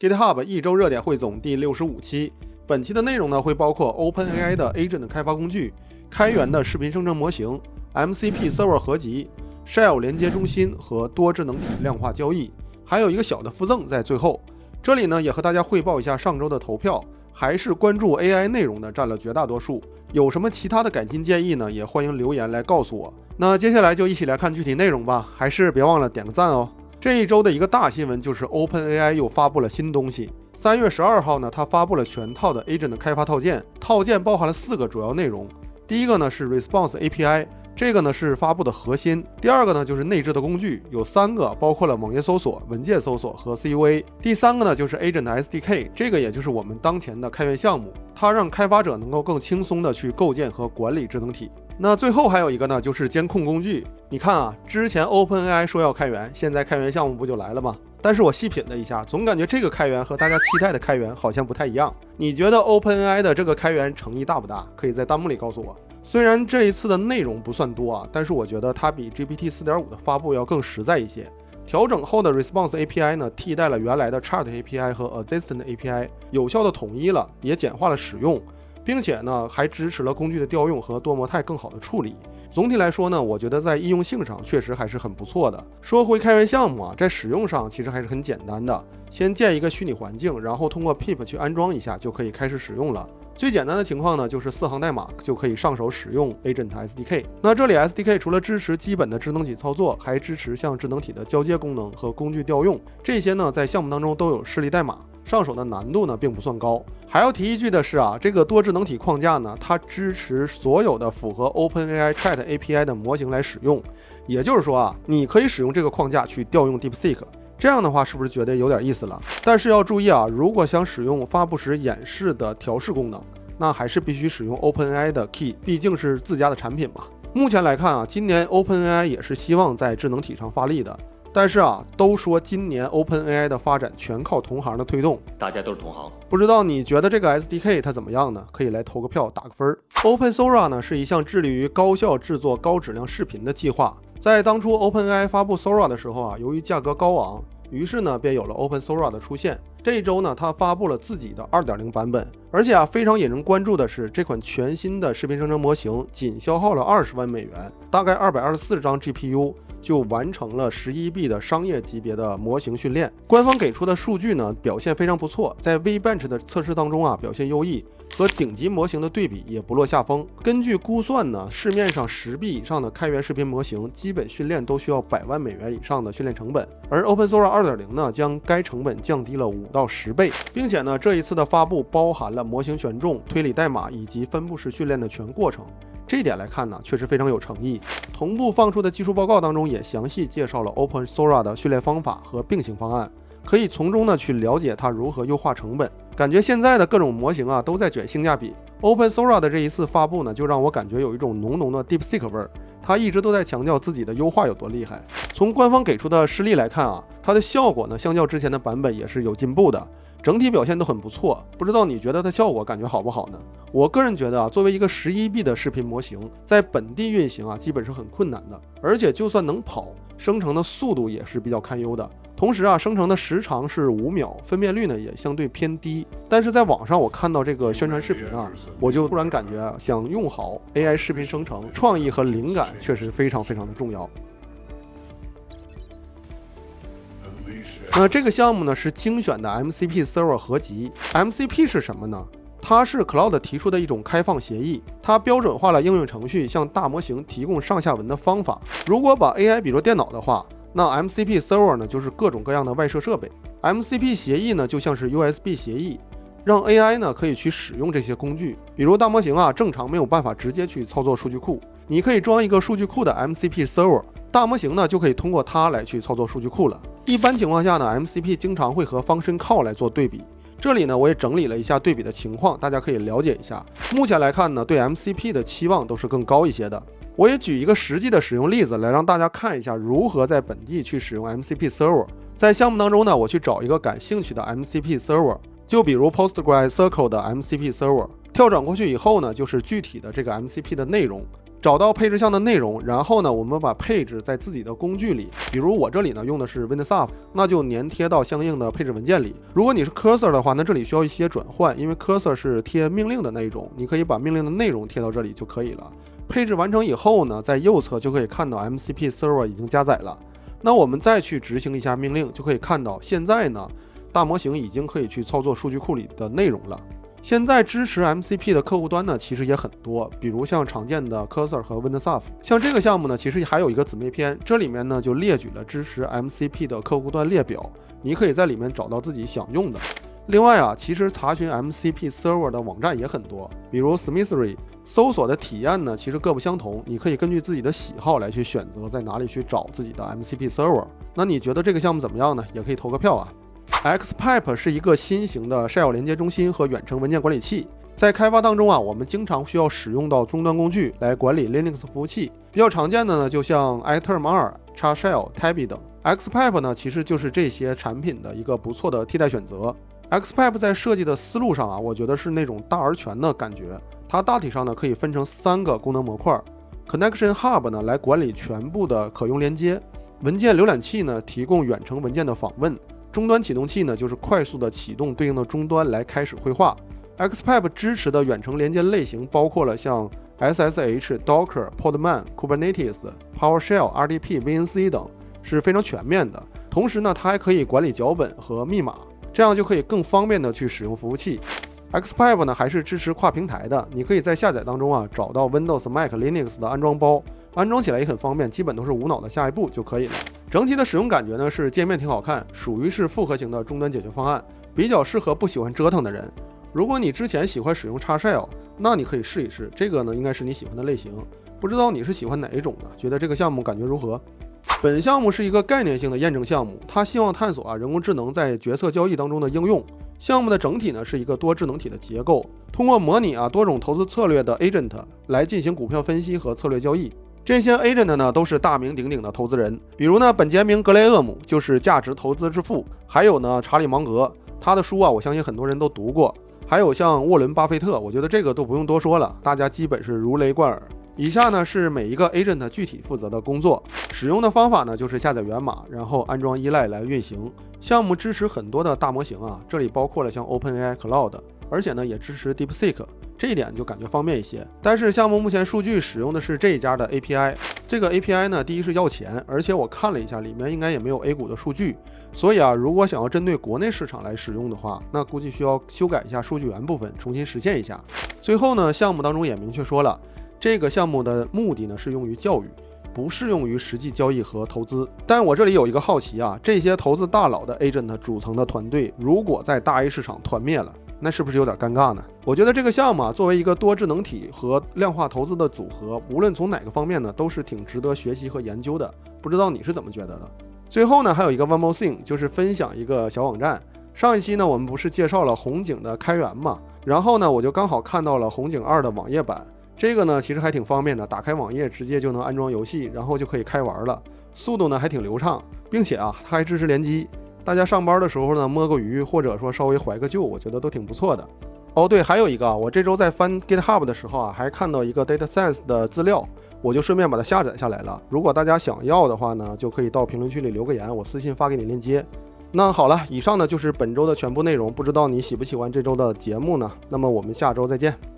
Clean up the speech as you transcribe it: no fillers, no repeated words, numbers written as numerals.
GitHub 一周热点汇总第65期。本期的内容呢，会包括 OpenAI 的 Agent 开发工具、开源的视频生成模型、MCP Server 合集、Shell 连接中心和多智能体量化交易，还有一个小的附赠在最后。这里呢，也和大家汇报一下上周的投票，还是关注 AI 内容的占了绝大多数。有什么其他的改进建议呢，也欢迎留言来告诉我。那接下来就一起来看具体内容吧，还是别忘了点个赞哦。这一周的一个大新闻就是 OpenAI 又发布了新东西。3月12号呢，它发布了全套的 Agent 开发套件，套件包含了4个主要内容。第一个呢是 Response API， 这个呢是发布的核心。第二个呢就是内置的工具，有3个，包括了网页搜索、文件搜索和 CUA。第三个呢就是 Agent SDK， 这个也就是我们当前的开源项目，它让开发者能够更轻松的去构建和管理智能体。那最后还有一个呢，就是监控工具。你看啊，之前 OpenAI 说要开源，现在开源项目不就来了吗？但是我细品了一下，总感觉这个开源和大家期待的开源好像不太一样。你觉得 OpenAI 的这个开源诚意大不大？可以在弹幕里告诉我。虽然这一次的内容不算多啊，但是我觉得它比 GPT 4.5 的发布要更实在一些。调整后的 Response API 呢，替代了原来的 Chat API 和 Assistant API， 有效的统一了，也简化了使用，并且呢，还支持了工具的调用和多模态更好的处理。总体来说呢，我觉得在应用性上确实还是很不错的。说回开源项目啊，在使用上其实还是很简单的，先建一个虚拟环境，然后通过 pip 去安装一下就可以开始使用了。最简单的情况呢，就是4行代码就可以上手使用 Agent SDK。那这里 SDK 除了支持基本的智能体操作，还支持像智能体的交接功能和工具调用，这些呢在项目当中都有示例代码，上手的难度呢并不算高。还要提一句的是啊，这个多智能体框架呢，它支持所有的符合 OpenAI Chat API 的模型来使用。也就是说啊，你可以使用这个框架去调用 DeepSeek。这样的话是不是觉得有点意思了？但是要注意啊，如果想使用发布时演示的调试功能，那还是必须使用 OpenAI 的 Key， 毕竟是自家的产品嘛。目前来看啊，今年 OpenAI 也是希望在智能体上发力的。但是啊，都说今年 OpenAI 的发展全靠同行的推动，大家都是同行。不知道你觉得这个 SDK 它怎么样呢？可以来投个票打个分。Open Sora 呢是一项致力于高效制作高质量视频的计划。在当初 OpenAI 发布 Sora 的时候啊，由于价格高昂，于是呢便有了 Open Sora 的出现。这一周呢，它发布了自己的 2.0 版本，而且啊非常引人关注的是，这款全新的视频生成模型仅消耗了20万美元，大概224张 GPU。就完成了11B 的商业级别的模型训练。官方给出的数据呢，表现非常不错，在 V-Bench 的测试当中啊，表现优异，和顶级模型的对比也不落下风。根据估算呢，市面上10B 以上的开源视频模型，基本训练都需要100万美元以上的训练成本，而 Open Sora 2.0 呢，将该成本降低了5到10倍，并且呢，这一次的发布包含了模型权重、推理代码以及分布式训练的全过程。这一点来看呢，确实非常有诚意。同步放出的技术报告当中也详细介绍了 Open Sora 的训练方法和并行方案，可以从中呢去了解它如何优化成本。感觉现在的各种模型啊都在卷性价比。Open Sora 的这一次发布呢，就让我感觉有一种浓浓的 DeepSeek 味儿。它一直都在强调自己的优化有多厉害。从官方给出的示例来看啊，它的效果呢相较之前的版本也是有进步的。整体表现都很不错，不知道你觉得它效果感觉好不好呢？我个人觉得啊，作为一个11B 的视频模型，在本地运行啊，基本是很困难的，而且就算能跑，生成的速度也是比较堪忧的。同时啊，生成的时长是5秒，分辨率呢也相对偏低。但是在网上我看到这个宣传视频啊，我就突然感觉想用好 AI 视频生成，创意和灵感确实非常非常的重要。那这个项目呢是精选的 MCP Server 合集。MCP 是什么呢？它是 Cloud 提出的一种开放协议，它标准化了应用程序向大模型提供上下文的方法。如果把 AI 比作电脑的话，那 MCP Server 呢就是各种各样的外设设备。MCP 协议呢就像是 USB 协议，让 AI 呢可以去使用这些工具。比如大模型啊，正常没有办法直接去操作数据库，你可以装一个数据库的 MCP Server， 大模型呢就可以通过它来去操作数据库了。一般情况下呢 ，MCP 经常会和 Function Call 来做对比。这里呢，我也整理了一下对比的情况，大家可以了解一下。目前来看呢，对 MCP 的期望都是更高一些的。我也举一个实际的使用例子来让大家看一下如何在本地去使用 MCP Server。在项目当中呢，我去找一个感兴趣的 MCP Server， 就比如 PostgreSQL 的 MCP Server。跳转过去以后呢，就是具体的这个 MCP 的内容。找到配置项的内容，然后呢，我们把配置在自己的工具里，比如我这里呢用的是 WinSoft， 那就粘贴到相应的配置文件里。如果你是 Cursor 的话，那这里需要一些转换，因为 Cursor 是贴命令的那一种，你可以把命令的内容贴到这里就可以了。配置完成以后呢，在右侧就可以看到 MCP Server 已经加载了。那我们再去执行一下命令，就可以看到现在呢，大模型已经可以去操作数据库里的内容了。现在支持 MCP 的客户端呢，其实也很多，比如像常见的 Cursor 和 WinSoft。像这个项目呢，其实还有一个姊妹篇，这里面呢就列举了支持 MCP 的客户端列表，你可以在里面找到自己想用的。另外啊，其实查询 MCP Server 的网站也很多，比如 Symmetry， 搜索的体验呢其实各不相同，你可以根据自己的喜好来去选择在哪里去找自己的 MCP Server。那你觉得这个项目怎么样呢？也可以投个票啊。XPipe 是一个新型的 Shell 连接中心和远程文件管理器。在开发当中啊，我们经常需要使用到终端工具来管理 Linux 服务器。比较常见的呢，就像 iTerm2、XShell、Tabi 等。XPipe 呢，其实就是这些产品的一个不错的替代选择。XPipe 在设计的思路上啊，我觉得是那种大而全的感觉。它大体上呢可以分成3个功能模块 ：Connection Hub 呢来管理全部的可用连接，文件浏览器呢提供远程文件的访问。终端启动器呢，就是快速的启动对应的终端来开始绘画。XPipe 支持的远程连接类型包括了像 SSH、Docker、Podman、Kubernetes、PowerShell、RDP、VNC 等，是非常全面的。同时呢，它还可以管理脚本和密码，这样就可以更方便的去使用服务器。XPipe 呢还是支持跨平台的，你可以在下载当中啊找到 Windows、Mac、Linux 的安装包。安装起来也很方便，基本都是无脑的下一步就可以了。整体的使用感觉呢是界面挺好看，属于是复合型的终端解决方案，比较适合不喜欢折腾的人。如果你之前喜欢使用 XShell， 那你可以试一试，这个呢应该是你喜欢的类型。不知道你是喜欢哪一种呢？觉得这个项目感觉如何？本项目是一个概念性的验证项目，它希望探索人工智能在决策交易当中的应用。项目的整体呢是一个多智能体的结构，通过模拟多种投资策略的 agent 来进行股票分析和策略交易。这些 agent 呢都是大名鼎鼎的投资人，比如呢本杰明·格雷厄姆就是价值投资之父，还有呢查理·芒格，他的书我相信很多人都读过，还有像沃伦·巴菲特，我觉得这个都不用多说了，大家基本是如雷贯耳。以下呢是每一个 agent 具体负责的工作，使用的方法呢就是下载源码，然后安装依赖来运行。项目支持很多的大模型这里包括了像 OpenAI Cloud， 而且呢也支持 DeepSeek， 这一点就感觉方便一些。但是项目目前数据使用的是这一家的 API， 这个 API 呢第一是要钱，而且我看了一下里面应该也没有 A 股的数据，所以如果想要针对国内市场来使用的话，那估计需要修改一下数据源部分，重新实现一下。最后呢，项目当中也明确说了，这个项目的目的呢是用于教育，不适用于实际交易和投资。但我这里有一个好奇这些投资大佬的 agent 组成的团队，如果在大 A 市场团灭了，那是不是有点尴尬呢？我觉得这个项目作为一个多智能体和量化投资的组合，无论从哪个方面呢，都是挺值得学习和研究的。不知道你是怎么觉得的？最后呢，还有一个 one more thing， 就是分享一个小网站。上一期呢，我们不是介绍了红警的开源嘛，然后呢，我就刚好看到了红警2的网页版。这个呢其实还挺方便的，打开网页直接就能安装游戏，然后就可以开玩了，速度呢还挺流畅，并且它还支持联机，大家上班的时候呢摸个鱼，或者说稍微怀个旧，我觉得都挺不错的。对，还有一个我这周在翻 GitHub 的时候还看到一个 Data Science 的资料，我就顺便把它下载下来了。如果大家想要的话呢，就可以到评论区里留个言，我私信发给你链接。那好了，以上呢就是本周的全部内容，不知道你喜不喜欢这周的节目呢？那么我们下周再见。